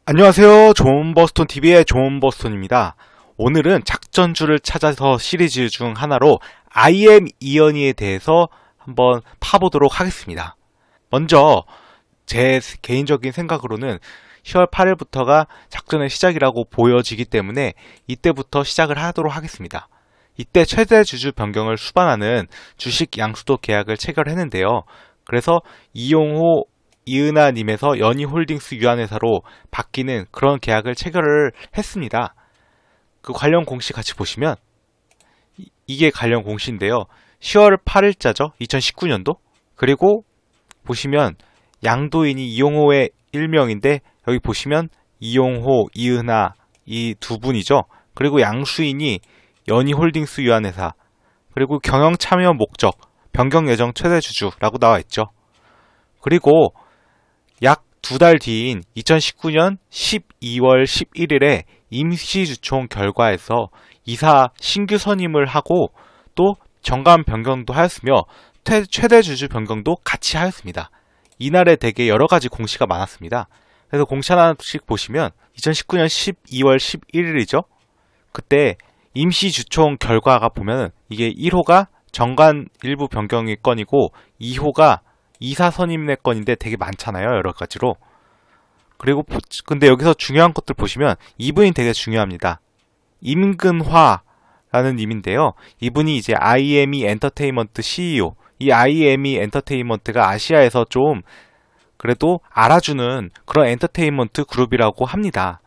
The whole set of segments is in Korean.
안녕하세요. 존버스톤TV의 존버스톤입니다. 오늘은 작전주를 찾아서 시리즈 중 하나로 IM 이연희에 대해서 한번 파보도록 하겠습니다. 먼저 제 개인적인 생각으로는 10월 8일부터가 작전의 시작이라고 보여지기 때문에 이때부터 시작을 하도록 하겠습니다. 이때 최대 주주 변경을 수반하는 주식 양수도 계약을 체결했는데요. 그래서 이용호 이은하님에서 연희홀딩스 유한회사로 바뀌는 그런 계약을 체결을 했습니다. 그 관련 공시 같이 보시면 이게 관련 공시인데요. 10월 8일자죠. 2019년도. 그리고 보시면 양도인이 이용호의 일명인데 여기 보시면 이용호, 이은하 이 두 분이죠. 그리고 양수인이 연희홀딩스 유한회사, 그리고 경영 참여 목적, 변경 예정 최대 주주라고 나와 있죠. 그리고 약 두 달 뒤인 2019년 12월 11일에 임시주총 결과에서 이사 신규 선임을 하고 또 정관 변경도 하였으며 최대 주주 변경도 같이 하였습니다. 이날에 되게 여러 가지 공시가 많았습니다. 그래서 공시 하나씩 보시면 2019년 12월 11일이죠. 그때 임시주총 결과가 보면 이게 1호가 정관 일부 변경의 건이고 2호가 이사 선임의 건인데 되게 많잖아요. 여러 가지로. 그리고 근데 여기서 중요한 것들 보시면 이분이 되게 중요합니다. 임근화라는 님인데요. 이분이 이제 IME 엔터테인먼트 CEO. 이 IME 엔터테인먼트가 아시아에서 좀 그래도 알아주는 그런 엔터테인먼트 그룹이라고 합니다.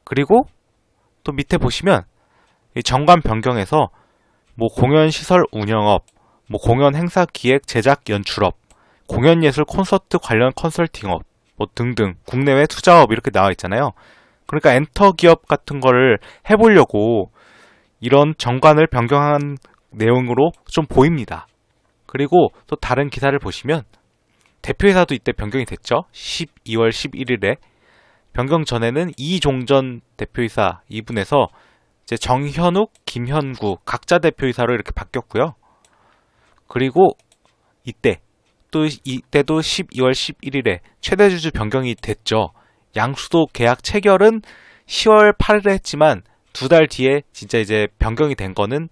그리고 또 밑에 보시면 이 정관 변경에서 뭐 공연시설 운영업, 뭐 공연 행사 기획 제작 연출업, 공연예술 콘서트 관련 컨설팅업 뭐 등등 국내외 투자업 이렇게 나와 있잖아요. 그러니까 엔터 기업 같은 거를 해보려고 이런 정관을 변경한 내용으로 좀 보입니다. 그리고 또 다른 기사를 보시면 대표이사도 이때 변경이 됐죠. 12월 11일에 변경 전에는 이종전 대표이사 이분에서 이제 정현욱, 김현구 각자 대표이사로 이렇게 바뀌었고요. 그리고 이때도 12월 11일에 최대주주 변경이 됐죠. 양수도 계약 체결은 10월 8일에 했지만 두 달 뒤에 진짜 이제 변경이 된 거는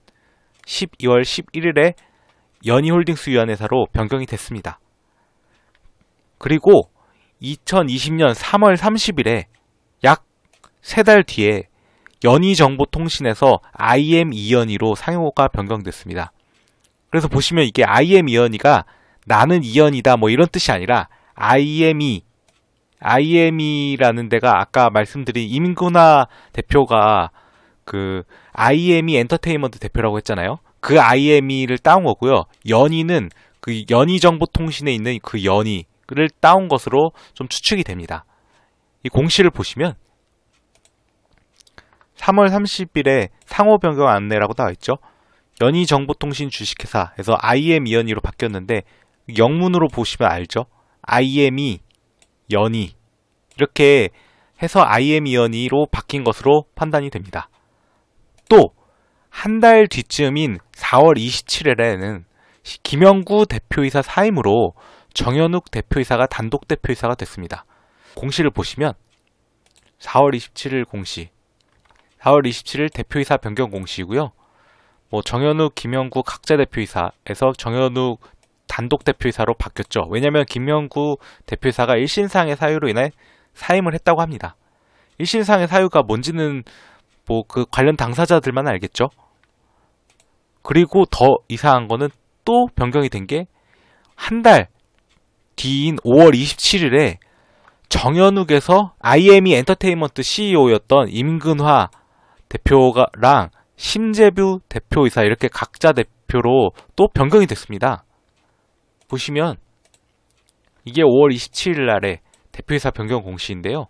12월 11일에 연희홀딩스 유한회사로 변경이 됐습니다. 그리고 2020년 3월 30일에 약 3달 뒤에 연희정보통신에서 IM 이연희로 상용호가 변경됐습니다. 그래서 보시면 이게 IM 이연희가 나는 이연이다 뭐 이런 뜻이 아니라 IME라는 데가 아까 말씀드린 임근화 대표가 그 IME 엔터테인먼트 대표라고 했잖아요. 그 IME를 따온 거고요. 연희는 그 연희정보통신에 있는 그 연희를 따온 것으로 좀 추측이 됩니다. 이 공시를 보시면 3월 30일에 상호 변경 안내라고 나와 있죠. 연희정보통신 주식회사에서 IM 이연희로 바뀌었는데 영문으로 보시면 알죠. IME 연희 이렇게 해서 IM 이연희로 바뀐 것으로 판단이 됩니다. 또 한 달 뒤쯤인 4월 27일에는 김영구 대표이사 사임으로 정현욱 대표이사가 단독 대표이사가 됐습니다. 공시를 보시면 4월 27일 공시, 4월 27일 대표이사 변경 공시이고요. 뭐 정현욱, 김영구 각자 대표이사에서 정현욱 단독 대표이사로 바뀌었죠. 왜냐하면 김영구 대표이사가 일신상의 사유로 인해 사임을 했다고 합니다. 일신상의 사유가 뭔지는 뭐 그 관련 당사자들만 알겠죠. 그리고 더 이상한 거는 또 변경이 된 게 한 달 뒤인 5월 27일에 정현욱에서 IME 엔터테인먼트 CEO였던 임근화 대표랑 심재뷰 대표이사 이렇게 각자 대표로 또 변경이 됐습니다. 보시면 이게 5월 27일 날에 대표이사 변경 공시인데요.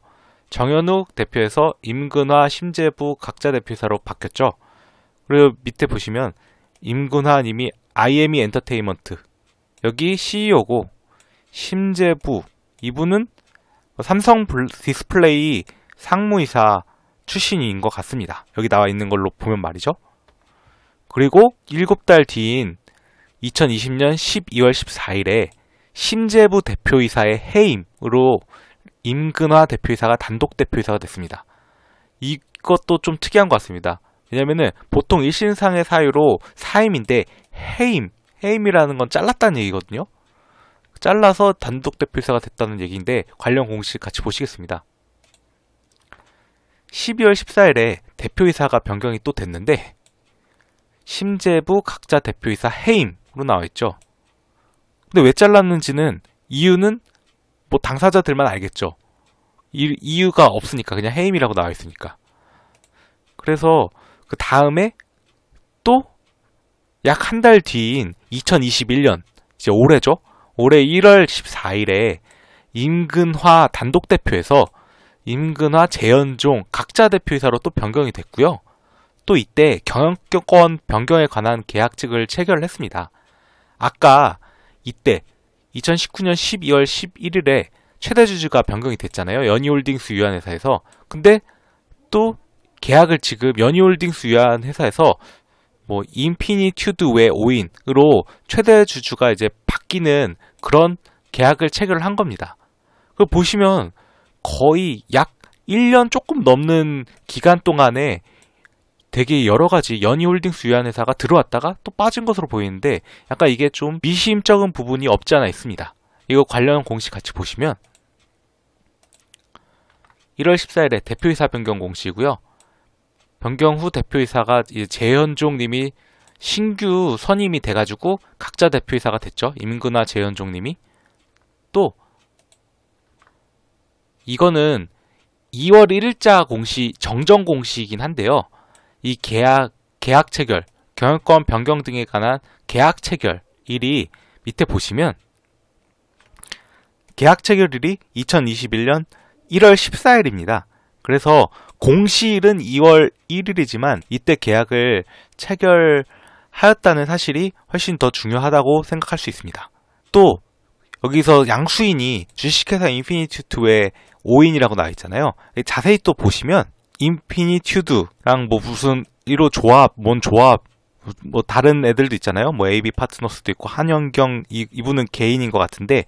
정현욱 대표에서 임근화, 심재부 각자 대표이사로 바뀌었죠. 그리고 밑에 보시면 임근화 님이 IME 엔터테인먼트 여기 CEO고 심재부 이분은 삼성 디스플레이 상무이사 출신인 것 같습니다. 여기 나와 있는 걸로 보면 말이죠. 그리고 7달 뒤인 2020년 12월 14일에 심재부 대표이사의 해임으로 임근화 대표이사가 단독 대표이사가 됐습니다. 이것도 좀 특이한 것 같습니다. 왜냐면은 보통 일신상의 사유로 사임인데 해임이라는 건 잘랐다는 얘기거든요. 잘라서 단독 대표이사가 됐다는 얘기인데 관련 공식 같이 보시겠습니다. 12월 14일에 대표이사가 변경이 또 됐는데 심재부 각자 대표이사 해임으로 나와있죠. 근데 왜 잘랐는지는 이유는 뭐 당사자들만 알겠죠. 이유가 없으니까 그냥 해임이라고 나와있으니까. 그래서 그 다음에 또 약 한 달 뒤인 2021년 이제 올해죠. 올해 1월 14일에 임근화 단독 대표에서 임근화 재현종 각자 대표이사로 또 변경이 됐고요. 또 이때 경영권 변경에 관한 계약직을 체결을 했습니다. 아까 이때 2019년 12월 11일에 최대 주주가 변경이 됐잖아요. 연희홀딩스 유한회사에서. 근데 또 계약을 지금 연희홀딩스 유한회사에서 뭐 인피니튜드 외 5인으로 최대 주주가 이제 바뀌는 그런 계약을 체결을 한 겁니다. 그걸 보시면 거의 약 1년 조금 넘는 기간 동안에 되게 여러 가지 연희홀딩스 유한회사가 들어왔다가 또 빠진 것으로 보이는데 약간 이게 좀 미심쩍은 부분이 없지 않아 있습니다. 이거 관련 공식 같이 보시면 1월 14일에 대표이사 변경 공시고요. 변경 후 대표이사가 재현종 님이 신규 선임이 돼가지고 각자 대표이사가 됐죠. 임근화 재현종 님이. 또 이거는 2월 1일자 공시, 정정 공시이긴 한데요. 이 계약 체결, 경영권 변경 등에 관한 계약 체결일이 밑에 보시면 계약 체결일이 2021년 1월 14일입니다. 그래서 공시일은 2월 1일이지만 이때 계약을 체결하였다는 사실이 훨씬 더 중요하다고 생각할 수 있습니다. 또 여기서 양수인이 주식회사 인피니튜드의 5인이라고 나와 있잖아요. 자세히 또 보시면 인피니튜드랑 뭐 무슨 1호 조합, 뭔 조합, 뭐 다른 애들도 있잖아요. 뭐 AB 파트너스도 있고 한영경 이분은 개인인 것 같은데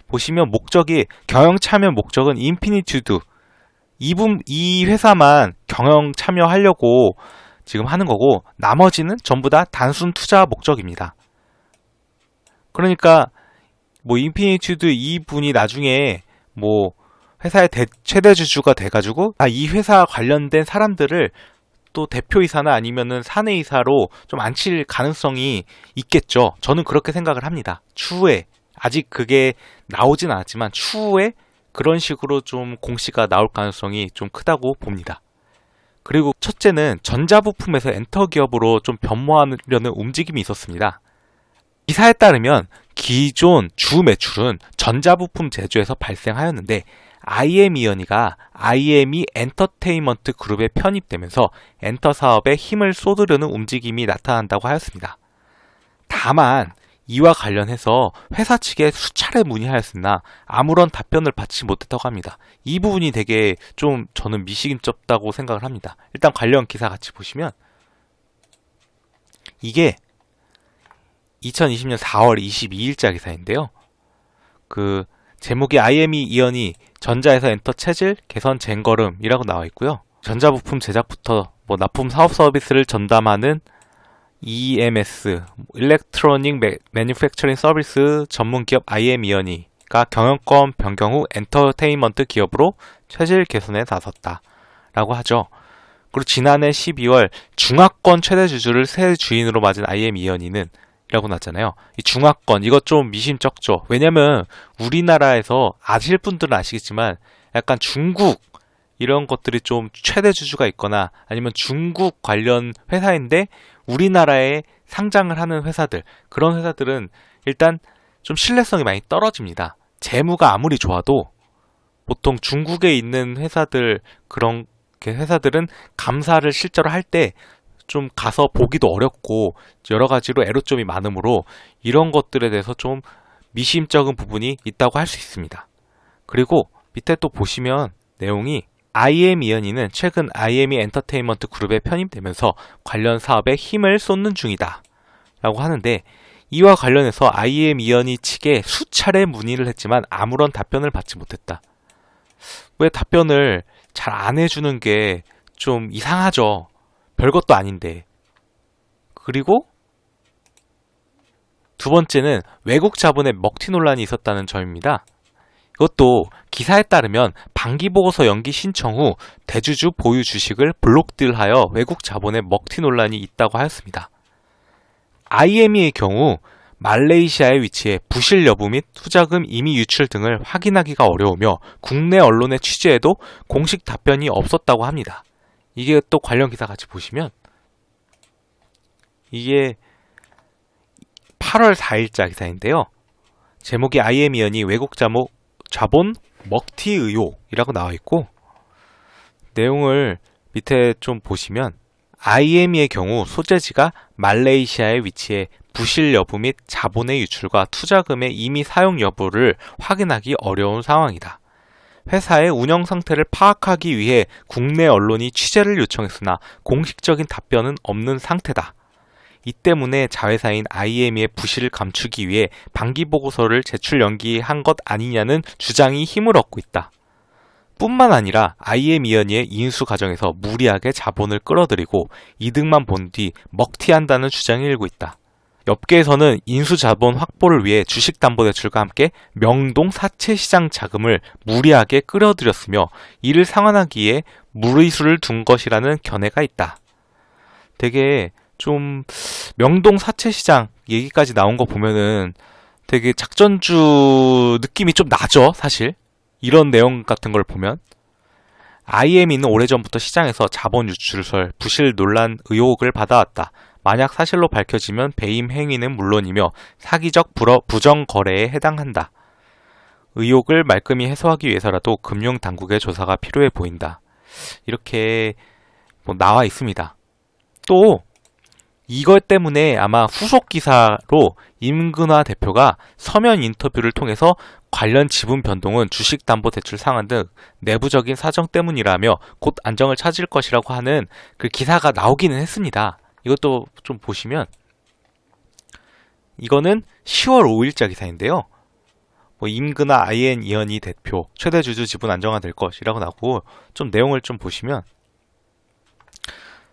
보시면 목적이 경영 참여 목적은 인피니튜드 이 회사만 경영 참여하려고 지금 하는 거고 나머지는 전부 다 단순 투자 목적입니다. 그러니까 뭐 인피니튜드 이분이 나중에 뭐 회사의 최대 주주가 돼가지고 이 회사 관련된 사람들을 또 대표이사나 아니면은 사내이사로 좀 앉힐 가능성이 있겠죠. 저는 그렇게 생각을 합니다. 추후에 아직 그게 나오진 않았지만 추후에 그런 식으로 좀 공시가 나올 가능성이 좀 크다고 봅니다. 그리고 첫째는 전자부품에서 엔터기업으로 좀 변모하려는 움직임이 있었습니다. 기사에 따르면 기존 주 매출은 전자부품 제조에서 발생하였는데 IM이언이가 IME 엔터테인먼트 그룹에 편입되면서 엔터 사업에 힘을 쏟으려는 움직임이 나타난다고 하였습니다. 다만 이와 관련해서 회사 측에 수차례 문의하였으나 아무런 답변을 받지 못했다고 합니다. 이 부분이 되게 좀 저는 미심쩍다고 생각을 합니다. 일단 관련 기사 같이 보시면 이게 2020년 4월 22일자 기사인데요. 그 제목이 IME 이언이 전자에서 엔터 체질 개선 쟁걸음이라고 나와 있고요. 전자부품 제작부터 뭐 납품 사업 서비스를 전담하는 EMS, 일렉트로닉 매뉴팩처링 서비스 전문기업 IM이언이가 경영권 변경 후 엔터테인먼트 기업으로 체질 개선에 나섰다라고 하죠. 그리고 지난해 12월 중화권 최대 주주를 새 주인으로 맞은 IM이언이는 라고 났잖아요. 이 중화권 이거 좀 미심쩍죠. 왜냐면 우리나라에서 아실 분들은 아시겠지만 약간 중국 이런 것들이 좀 최대 주주가 있거나 아니면 중국 관련 회사인데 우리나라에 상장을 하는 회사들 그런 회사들은 일단 좀 신뢰성이 많이 떨어집니다. 재무가 아무리 좋아도 보통 중국에 있는 회사들 그런 회사들은 감사를 실제로 할 때 좀 가서 보기도 어렵고 여러 가지로 애로점이 많으므로 이런 것들에 대해서 좀 미심쩍은 부분이 있다고 할 수 있습니다. 그리고 밑에 또 보시면 내용이 IM이언이는 최근 IME 엔터테인먼트 그룹에 편입되면서 관련 사업에 힘을 쏟는 중이다 라고 하는데 이와 관련해서 IM이언이 측에 수차례 문의를 했지만 아무런 답변을 받지 못했다. 왜 답변을 잘 안 해주는 게 좀 이상하죠. 별것도 아닌데. 그리고 두 번째는 외국 자본의 먹튀 논란이 있었다는 점입니다. 이것도 기사에 따르면 반기보고서 연기 신청 후 대주주 보유 주식을 블록딜하여 외국 자본의 먹튀 논란이 있다고 하였습니다. IME의 경우 말레이시아에 위치해 부실 여부 및 투자금 임의 유출 등을 확인하기가 어려우며 국내 언론의 취재에도 공식 답변이 없었다고 합니다. 이게 또 관련 기사 같이 보시면 이게 8월 4일자 기사인데요. 제목이 IM 위원이 외국 자본 먹튀 의혹이라고 나와 있고, 내용을 밑에 좀 보시면 IME의 경우 소재지가 말레이시아에 위치해 부실 여부 및 자본의 유출과 투자금의 임의 사용 여부를 확인하기 어려운 상황이다. 회사의 운영 상태를 파악하기 위해 국내 언론이 취재를 요청했으나 공식적인 답변은 없는 상태다. 이 때문에 자회사인 IME의 부실을 감추기 위해 반기보고서를 제출 연기한 것 아니냐는 주장이 힘을 얻고 있다. 뿐만 아니라 IME의 인수 과정에서 무리하게 자본을 끌어들이고 이득만 본 뒤 먹튀한다는 주장이 일고 있다. 업계에서는 인수 자본 확보를 위해 주식담보대출과 함께 명동 사채 시장 자금을 무리하게 끌어들였으며 이를 상환하기에 무리수를 둔 것이라는 견해가 있다. 되게 좀 명동 사채 시장 얘기까지 나온 거 보면은 되게 작전주 느낌이 좀 나죠, 사실. 이런 내용 같은 걸 보면. IME는 오래전부터 시장에서 자본 유출설, 부실 논란 의혹을 받아왔다. 만약 사실로 밝혀지면 배임 행위는 물론이며 사기적 부정 거래에 해당한다. 의혹을 말끔히 해소하기 위해서라도 금융당국의 조사가 필요해 보인다. 이렇게 나와 있습니다. 또 이것 때문에 아마 후속 기사로 임근화 대표가 서면 인터뷰를 통해서 관련 지분 변동은 주식담보대출 상환 등 내부적인 사정 때문이라며 곧 안정을 찾을 것이라고 하는 그 기사가 나오기는 했습니다. 이것도 좀 보시면 이거는 10월 5일자 기사인데요. 임근화 IN 이현희 대표 최대 주주 지분 안정화될 것이라고 나오고, 좀 내용을 좀 보시면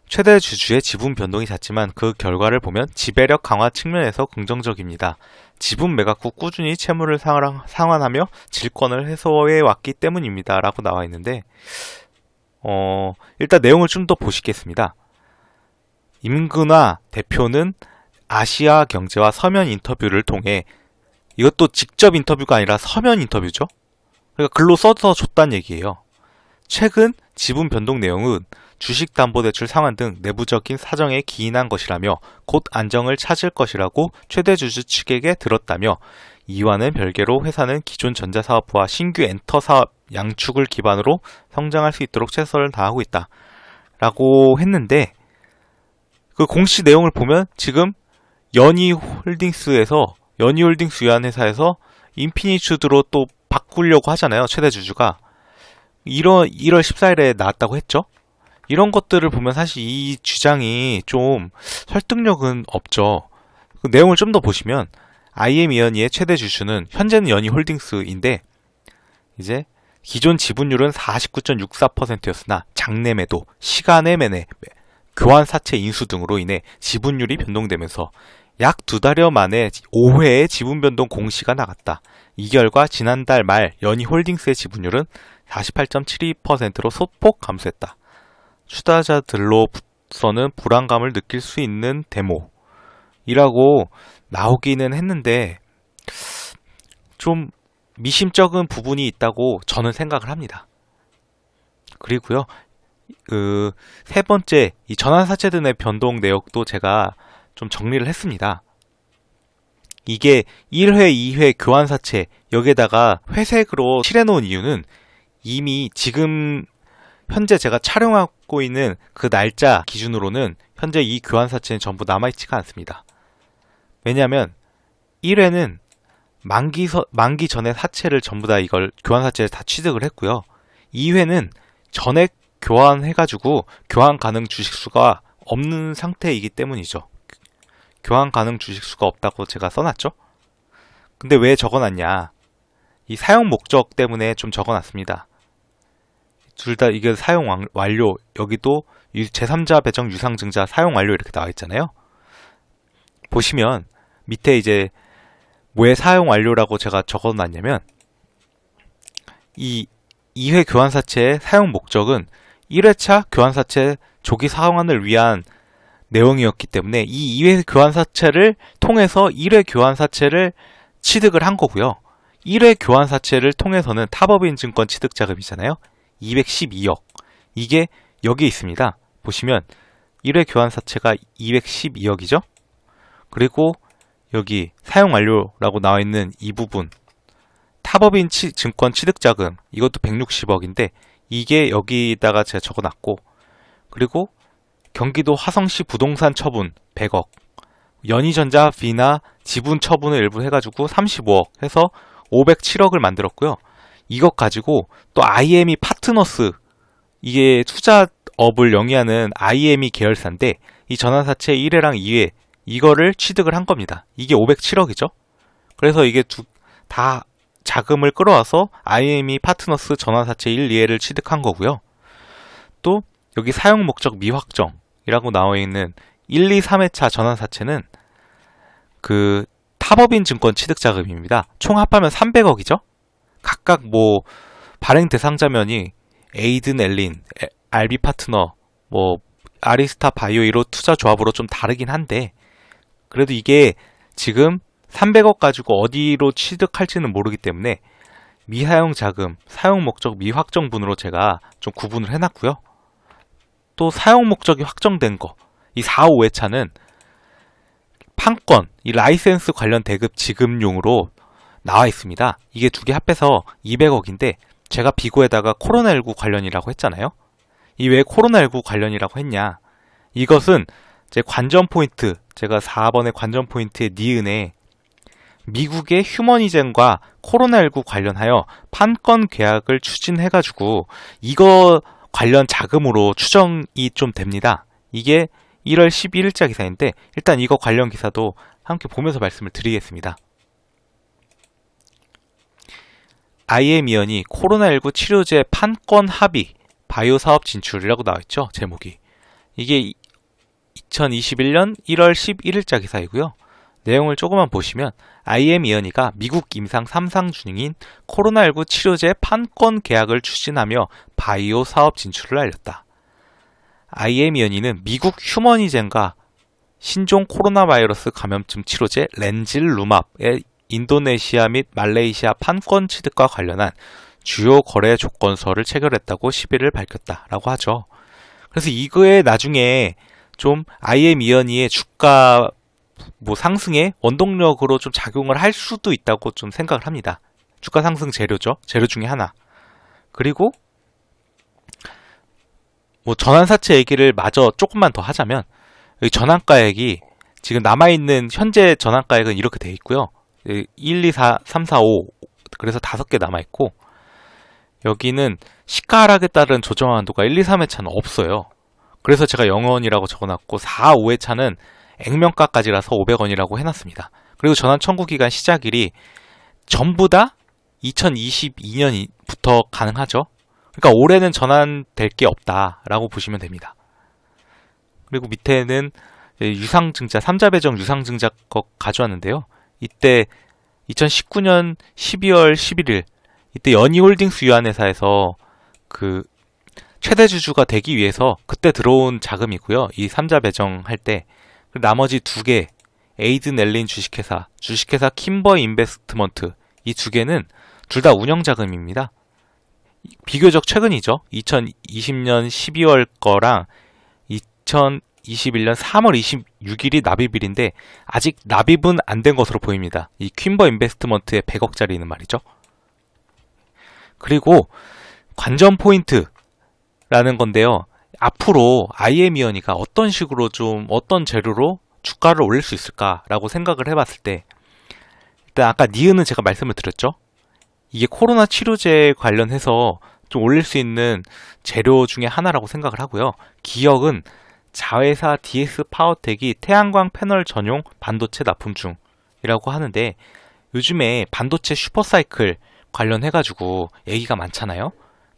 최대 주주의 지분 변동이 잦지만 그 결과를 보면 지배력 강화 측면에서 긍정적입니다. 지분 매각 후 꾸준히 채무를 상환하며 질권을 해소해 왔기 때문입니다. 라고 나와 있는데, 일단 내용을 좀 더 보시겠습니다. 임근화 대표는 아시아 경제와 서면 인터뷰를 통해, 이것도 직접 인터뷰가 아니라 서면 인터뷰죠. 그러니까 글로 써서 줬다는 얘기예요. 최근 지분 변동 내용은 주식담보대출 상환 등 내부적인 사정에 기인한 것이라며 곧 안정을 찾을 것이라고 최대 주주 측에게 들었다며, 이와는 별개로 회사는 기존 전자사업부와 신규 엔터 사업 양축을 기반으로 성장할 수 있도록 최선을 다하고 있다. 라고 했는데, 그 공시 내용을 보면 지금 연희홀딩스 위한 회사에서 인피니츠드로 또 바꾸려고 하잖아요. 최대 주주가. 1월 14일에 나왔다고 했죠. 이런 것들을 보면 사실 이 주장이 좀 설득력은 없죠. 그 내용을 좀 더 보시면 IM 이현희의 최대 주주는 현재는 연희홀딩스인데, 이제 기존 지분율은 49.64%였으나 장내 매도, 시간의 매매, 교환 사채 인수 등으로 인해 지분율이 변동되면서 약 2달여 만에 5회의 지분 변동 공시가 나갔다. 이 결과 지난달 말 연희홀딩스의 지분율은 48.72%로 소폭 감소했다. 투자자들로서는 불안감을 느낄 수 있는 데모이라고 나오기는 했는데, 좀 미심쩍은 부분이 있다고 저는 생각을 합니다. 그리고요, 세 번째, 이 전환사채 등의 변동 내역도 제가 좀 정리를 했습니다. 이게 1회, 2회 교환사채, 여기에다가 회색으로 칠해놓은 이유는 이미 지금 현재 제가 촬영하고 있는 그 날짜 기준으로는 현재 이 교환사채는 전부 남아있지가 않습니다. 왜냐하면 1회는 만기 전에 사채를 전부 다 이걸 교환사채를 다 취득을 했고요. 2회는 전액 교환해가지고 교환 가능 주식수가 없는 상태이기 때문이죠. 교환 가능 주식수가 없다고 제가 써놨죠. 근데 왜 적어놨냐, 이 사용 목적 때문에 좀 적어놨습니다. 둘 다 이게 사용 완료, 여기도 제3자 배정 유상증자 사용 완료 이렇게 나와 있잖아요. 보시면 밑에 이제 왜 사용 완료라고 제가 적어놨냐면 이 2회 교환사채의 사용 목적은 1회차 교환사채 조기 상환을 위한 내용이었기 때문에 이 2회 교환사채를 통해서 1회 교환사채를 취득을 한 거고요. 1회 교환사채를 통해서는 타법인증권 취득자금이잖아요. 212억. 이게 여기 있습니다. 보시면 1회 교환사채가 212억이죠. 그리고 여기 사용 완료라고 나와 있는 이 부분 타법인 증권 취득자금 이것도 160억인데 이게 여기다가 제가 적어놨고, 그리고 경기도 화성시 부동산 처분 100억, 연희전자 비나 지분 처분을 일부 해가지고 35억 해서 507억을 만들었고요. 이것 가지고 또 IME 파트너스, 이게 투자업을 영위하는 IME 계열사인데 이 전환사채 1회랑 2회 이거를 취득을 한 겁니다. 이게 507억이죠. 그래서 이게 다 자금을 끌어와서 IME 파트너스 전환사채 1, 2회를 취득한 거고요. 또 여기 사용 목적 미확정이라고 나와 있는 1, 2, 3회차 전환사채는 그 타법인 증권 취득자금입니다. 총 합하면 300억이죠. 각각 뭐 발행 대상자면이 에이든 엘린, RB 파트너, 뭐 아리스타 바이오 1호 투자 조합으로 좀 다르긴 한데 그래도 이게 지금 300억 가지고 어디로 취득할지는 모르기 때문에 미사용 자금, 사용 목적 미확정분으로 제가 좀 구분을 해놨고요. 또 사용 목적이 확정된 거, 이 4, 5회차는 판권, 이 라이센스 관련 대급 지급용으로 나와 있습니다. 이게 두 개 합해서 200억인데 제가 비고에다가 코로나19 관련이라고 했잖아요. 이 왜 코로나19 관련이라고 했냐, 이것은 제 관전 포인트, 제가 4번의 관전 포인트의 니은에 미국의 휴머니젠과 코로나19 관련하여 판권 계약을 추진해가지고 이거 관련 자금으로 추정이 좀 됩니다. 이게 1월 11일자 기사인데 일단 이거 관련 기사도 함께 보면서 말씀을 드리겠습니다. IM이언이 코로나19 치료제 판권 합의 바이오 사업 진출이라고 나와있죠. 제목이. 이게 2021년 1월 11일자 기사이고요. 내용을 조금만 보시면 IM이언이가 미국 임상 3상 중인 코로나19 치료제 판권 계약을 추진하며 바이오 사업 진출을 알렸다. IM이언이는 미국 휴머니젠과 신종 코로나 바이러스 감염증 치료제 렌질루맙의 인도네시아 및 말레이시아 판권 취득과 관련한 주요 거래 조건서를 체결했다고 10일을 밝혔다라고 하죠. 그래서 이거에 나중에 좀 IM이언이의 주가 상승에 원동력으로 좀 작용을 할 수도 있다고 좀 생각을 합니다. 주가 상승 재료죠. 재료 중에 하나. 그리고 전환사채 얘기를 마저 조금만 더 하자면 여기 전환가액이 지금 남아있는 현재 전환가액은 이렇게 돼 있고요. 1, 2, 4, 3, 4, 5 그래서 5개 남아있고 여기는 시가 하락에 따른 조정 한도가 1, 2, 3회차는 없어요. 그래서 제가 0원이라고 적어놨고 4, 5회차는 액면가까지라서 500원이라고 해놨습니다. 그리고 전환 청구 기간 시작일이 전부 다 2022년부터 가능하죠. 그러니까 올해는 전환될 게 없다라고 보시면 됩니다. 그리고 밑에는 유상증자, 3자 배정 유상증자 거 가져왔는데요. 이때 2019년 12월 11일 이때 연희홀딩스 유한회사에서 그 최대 주주가 되기 위해서 그때 들어온 자금이고요. 이 3자 배정할 때 나머지 두 개, 에이든 엘린 주식회사, 주식회사 킴버 인베스트먼트 이 두 개는 둘 다 운영자금입니다. 비교적 최근이죠. 2020년 12월 거랑 2021년 3월 26일이 납입일인데 아직 납입은 안 된 것으로 보입니다. 이 퀸버 인베스트먼트의 100억짜리는 말이죠. 그리고 관전 포인트라는 건데요. 앞으로 IM이언이가 어떤 식으로 어떤 재료로 주가를 올릴 수 있을까라고 생각을 해봤을 때 일단 아까 니은은 제가 말씀을 드렸죠. 이게 코로나 치료제 관련해서 좀 올릴 수 있는 재료 중에 하나라고 생각을 하고요. 기억은 자회사 DS 파워텍이 태양광 패널 전용 반도체 납품 중이라고 하는데 요즘에 반도체 슈퍼사이클 관련해가지고 얘기가 많잖아요.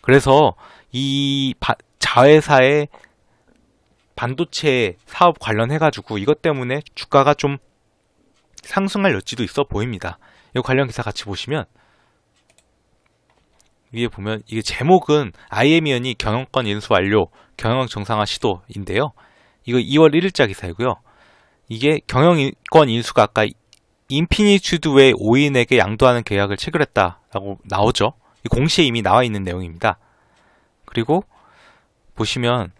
그래서 이 자회사의 반도체 사업 관련해가지고 이것 때문에 주가가 좀 상승할 여지도 있어 보입니다. 이 관련 기사 같이 보시면 위에 보면 이게 제목은 IM이언이 경영권 인수 완료, 경영 정상화 시도인데요. 이거 2월 1일자 기사이고요. 이게 경영권 인수가 아까 인피니튜드의 5인에게 양도하는 계약을 체결했다라고 나오죠. 공시에 이미 나와 있는 내용입니다. 그리고 보시면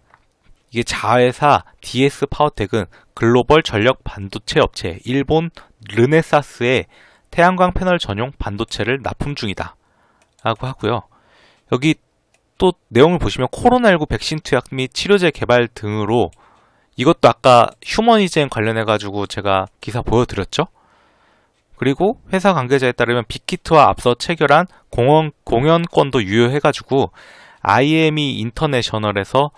이게 자회사 DS 파워텍은 글로벌 전력 반도체 업체 일본 르네사스의 태양광 패널 전용 반도체를 납품 중이다 라고 하고요. 여기 또 내용을 보시면 코로나19 백신 투약 및 치료제 개발 등으로 이것도 아까 휴머니젠 관련해가지고 제가 기사 보여드렸죠. 그리고 회사 관계자에 따르면 빅히트와 앞서 체결한 공연권도 유효해가지고 IME 인터내셔널에서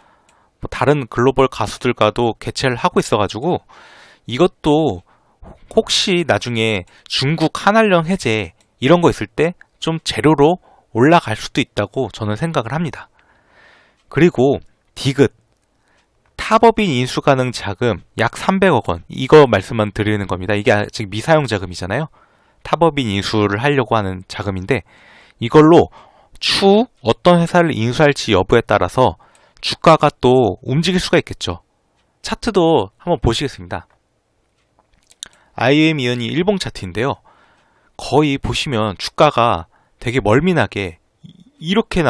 다른 글로벌 가수들과도 개최를 하고 있어가지고 이것도 혹시 나중에 중국 한한령 해제 이런 거 있을 때 좀 재료로 올라갈 수도 있다고 저는 생각을 합니다. 그리고 디귿 타법인 인수 가능 자금 약 300억 원 이거 말씀만 드리는 겁니다. 이게 아직 미사용 자금이잖아요. 타법인 인수를 하려고 하는 자금인데 이걸로 추후 어떤 회사를 인수할지 여부에 따라서 주가가 또 움직일 수가 있겠죠. 차트도 한번 보시겠습니다. IM이언이 일봉 차트인데요. 거의 보시면 주가가 되게 멀미나게 이렇게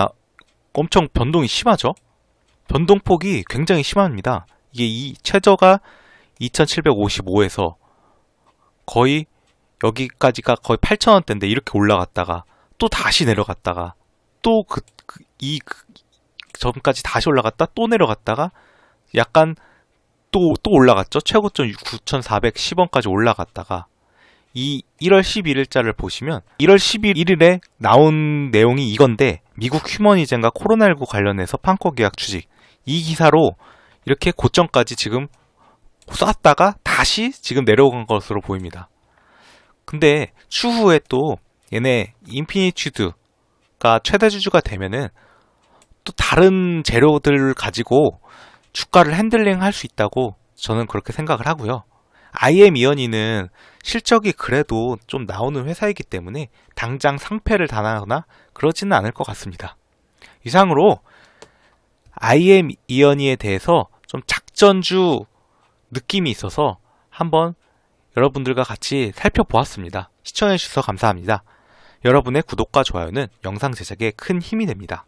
엄청 변동이 심하죠. 변동폭이 굉장히 심합니다. 이게 이 최저가 2755에서 거의 여기까지가 거의 8,000원대인데 이렇게 올라갔다가 또 다시 내려갔다가 또 전까지 다시 올라갔다 또 내려갔다가 약간 또 올라갔죠. 최고점 9,410원까지 올라갔다가 이 1월 11일자를 보시면 1월 11일에 나온 내용이 이건데 미국 휴머니젠과 코로나19 관련해서 판코 계약 취직 이 기사로 이렇게 고점까지 지금 쐈다가 다시 지금 내려간 것으로 보입니다. 근데 추후에 또 얘네 인피니튜드가 최대 주주가 되면은 또 다른 재료들을 가지고 주가를 핸들링 할 수 있다고 저는 그렇게 생각을 하고요. IM이언이는 실적이 그래도 좀 나오는 회사이기 때문에 당장 상패를 당하거나 그러지는 않을 것 같습니다. 이상으로 IM이언이에 대해서 좀 작전주 느낌이 있어서 한번 여러분들과 같이 살펴보았습니다. 시청해주셔서 감사합니다. 여러분의 구독과 좋아요는 영상 제작에 큰 힘이 됩니다.